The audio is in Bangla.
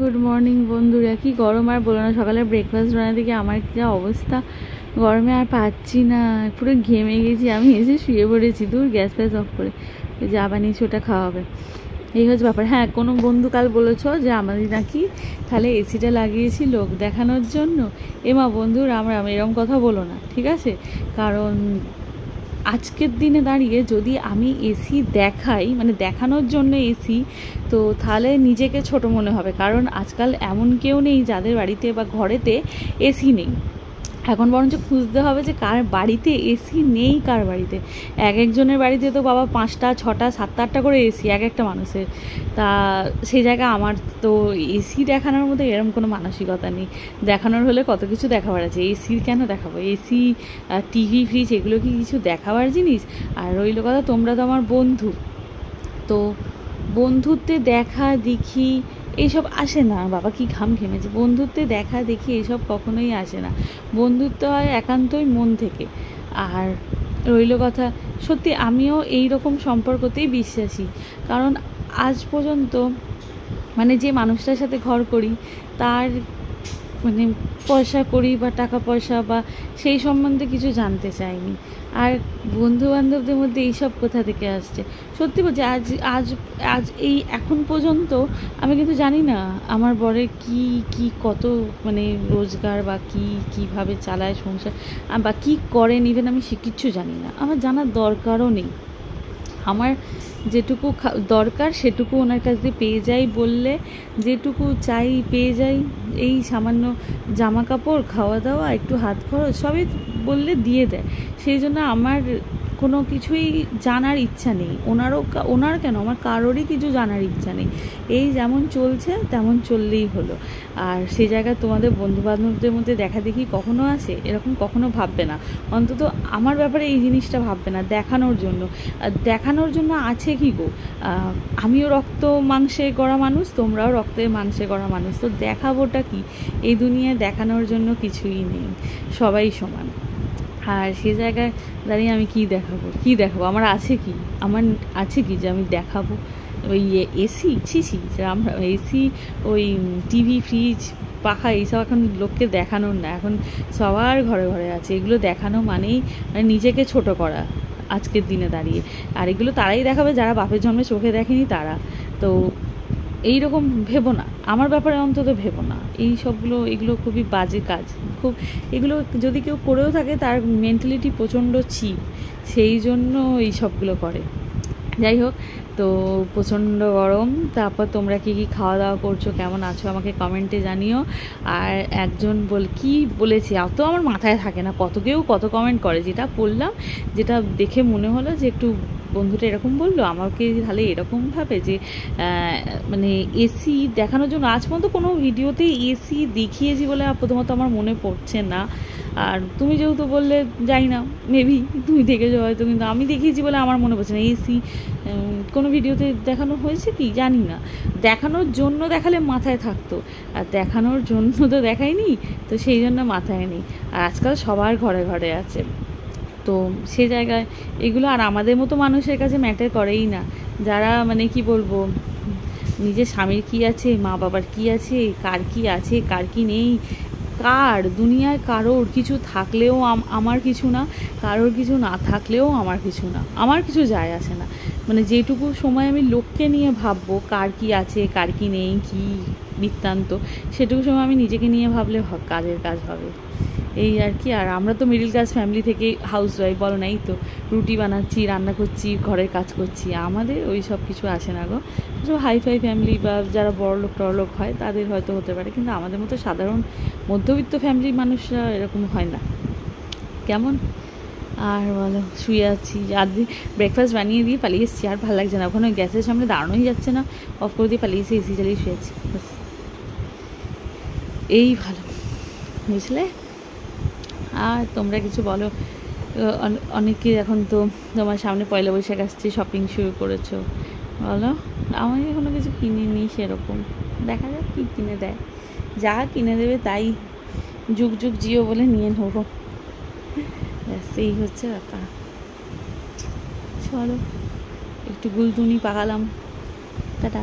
গুড মর্নিং বন্ধুরা। কি গরম আর বলো না, সকালে ব্রেকফাস্ট বানাতে দিকে আমার যা অবস্থা, গরমে আর পাচ্ছি না, পুরো ঘেমে গেছি। আমি এসে শুয়ে পড়েছি, দূর গ্যাস ফ্যাস অফ করে যা বানিয়েছি ওটা খাওয়া হবে, এই হচ্ছে ব্যাপার। হ্যাঁ, কোনো বন্ধু কাল বলেছ যে আমাদের নাকি তাহলে এসিটা লাগিয়েছি লোক দেখানোর জন্য। এমা বন্ধুরা, আমরা এরকম কথা বলো না, ঠিক আছে? কারণ আজকের দিনে দাঁড়িয়ে যদি আমি এসি দেখাই, মানে দেখানোর জন্য এসি, তো তাহলে নিজেকে ছোট মনে হবে। কারণ আজকাল এমন কেউ নেই যাদের বাড়িতে বা ঘরেতে এসি নেই। এখন বরঞ্চ খুঁজতে হবে যে কার বাড়িতে এসি নেই, কার বাড়িতে। এক একজনের বাড়িতে তো বাবা 5টা 6টা 7টা 8টা করে এসি এক একটা মানুষের। তা সেই জায়গায় আমার তো এসি দেখানোর মধ্যে এরকম কোনো মানসিকতা নেই। দেখানোর হলে কত কিছু দেখাবার আছে, এসি কেন দেখাবো? এসি, টিভি, ফ্রিজ, এগুলো কি কিছু দেখাবার জিনিস? আর রইল কথা, তোমরা তো আমার বন্ধু, তো বন্ধুত্বে দেখা দেখি এইসব আসে না বাবা। কি ঘাম ঘেমেছে। বন্ধুত্বে দেখা দেখি এইসব কখনোই আসে না। বন্ধুত্ব হয় একান্তই মন থেকে। আর রইল কথা, সত্যি আমিও এই রকম সম্পর্কতেই বিশ্বাসী। কারণ আজ পর্যন্ত মানে যে মানুষটার সাথে ঘর করি তার মানে পয়সা করি বা টাকা পয়সা বা সেই সম্বন্ধে কিছু জানতে চাইনি। আর বন্ধু বান্ধবদের মধ্যে এইসব কোথা থেকে আসছে? সত্যি বলছি, আজ আজ আজ এই এখন পর্যন্ত আমি কিন্তু জানি না আমার বরের কি কি কত মানে রোজগার, বা কীভাবে চালায় সংসার, বা কী করেন, ইভেন আমি সে কিচ্ছু জানি না। আমার জানার দরকারও নেই। আমার যেটুকু দরকার সেটুকু ওনার কাছ দিয়ে পেয়ে যাই, বললে যেটুকু চাই পেয়ে যাই। এই সামান্য জামা কাপড়, খাওয়া দাওয়া, একটু হাত খরচ সবই বললে দিয়ে দেয়। সেই জন্য আমার কোনো কিছুই জানার ইচ্ছা নেই। ওনার কেন, আমার কারোরই কিছু জানার ইচ্ছা নেই। এই যেমন চলছে তেমন চললেই হলো। আর সেই জায়গায় তোমাদের বন্ধুবান্ধবদের মধ্যে দেখা দেখি কখনো আসে, এরকম কখনো ভাববে না। অন্তত আমার ব্যাপারে এই জিনিসটা ভাববে না দেখানোর জন্য। দেখানোর জন্য আছে কি গো? আমিও রক্ত মাংসে গড়া মানুষ, তোমরাও রক্তে মাংসে গড়া মানুষ, তো দেখাবোটা কি? এই দুনিয়ায় দেখানোর জন্য কিছুই নেই, সবাই সমান। আর সে জায়গায় দাঁড়িয়ে আমি কি দেখাবো? আমার আছে কি যে আমি দেখাবো? ওই এসি, ছি, আমরা এসি, ওই টিভি, ফ্রিজ, পাখা, এইসব এখন লোককে দেখানোর না, এখন সবার ঘরে ঘরে আছে। এগুলো দেখানো মানেই মানে নিজেকে ছোট করা আজকের দিনে দাঁড়িয়ে। আর এগুলো তারাই দেখাবে যারা বাপের জন্মে চোখে দেখেনি তারা। তো এইরকম ভেবো না, আমার ব্যাপারে অন্তত ভেবো না। এগুলো খুবই বাজে কাজ। এগুলো যদি কেউ করেও থাকে তার মেন্টালিটি প্রচণ্ড চিপ, সেই জন্য এই সবগুলো করে। যাই হোক, তো প্রচণ্ড গরম। তারপর তোমরা কি খাওয়া দাওয়া করছো, কেমন আছো আমাকে কমেন্টে জানিও। আর একজন কি বলেছে, অত আমার মাথায় থাকে না, কত কমেন্ট করে, যেটা পড়লাম, যেটা দেখে মনে হলো যে একটু বন্ধুটা এরকম বললো আমাকে, তাহলে এরকমভাবে যে মানে এসি দেখানোর জন্য আজ পর্যন্ত কোনো ভিডিওতে এসি দেখিয়েছি বলে প্রথমত আমার মনে পড়ছে না। আর তুমি যেহেতু বললে, জানি না, মেবি তুমি দেখেছো হয়তো, কিন্তু আমি দেখিয়েছি বলে আমার মনে পড়ছে না। এসি কোনো ভিডিওতে দেখানো হয়েছে কি জানি না। দেখানোর জন্য দেখালে মাথায় থাকতো, আর দেখানোর জন্য তো দেখায়নি, তো সেই জন্য মাথায় নেই। আর আজকাল সবার ঘরে ঘরে আছে, তো সে জায়গায় এগুলো আর আমাদের মতো মানুষের কাছে ম্যাটার করেই না। যারা মানে কি বলবো, নিজের স্বামীর কী আছে, মা বাবার কী আছে, কার কী আছে, কার কী নেই, দুনিয়ায় কারোর কিছু থাকলেও আমার কিছু না, কারোর কিছু না থাকলেও আমার কিছু না, আমার কিছু যায় আসে না। মানে যেটুকু সময় আমি লোককে নিয়ে ভাববো কার কী আছে, কার কী নেই, কী বৃত্তান্ত, সেটুকু সময় আমি নিজেকে নিয়ে ভাবলে কাজের কাজ হবে, এই আর কি। আর আমরা তো মিডল ক্লাস ফ্যামিলি থেকে হাউস ওয়াইফ, বলো না, এই তো রুটি বানাচ্ছি, রান্না করছি, ঘরের কাজ করছি, আমাদের ওই সব কিছু আসে না গো। সব হাইফাই ফ্যামিলি বা যারা বড়লোক হয় তাদের হয়তো হতে পারে, কিন্তু আমাদের মতো সাধারণ মধ্যবিত্ত ফ্যামিলির মানুষরা এরকম হয় না। কেমন আর বলো, শুয়ে আছি, ব্রেকফাস্ট বানিয়ে দিয়ে পালিয়ে এসেছি, আর ভালো লাগছে না, ওখানে গ্যাসের সামনে দাঁড়ানোই যাচ্ছে না, অফ করে দিয়ে পালিয়ে এসে এসি চালিয়ে শুয়েছি, এই ভালো, বুঝলে? আর তোমরা কিছু বলো। অনেকে এখন তো তোমার সামনে পয়লা বৈশাখ আসছে, শপিং শুরু করেছো, বলো। আমি এখনও কিছু কিনিনি সেরকম, দেখা যাক কী কিনে দেয়, যা কিনে দেবে তাই যুগ জিও বলে নিয়ে নেবো, সেই হচ্ছে ব্যাপার। চলো, একটু গুলদুনি পাকালাম, টাটা।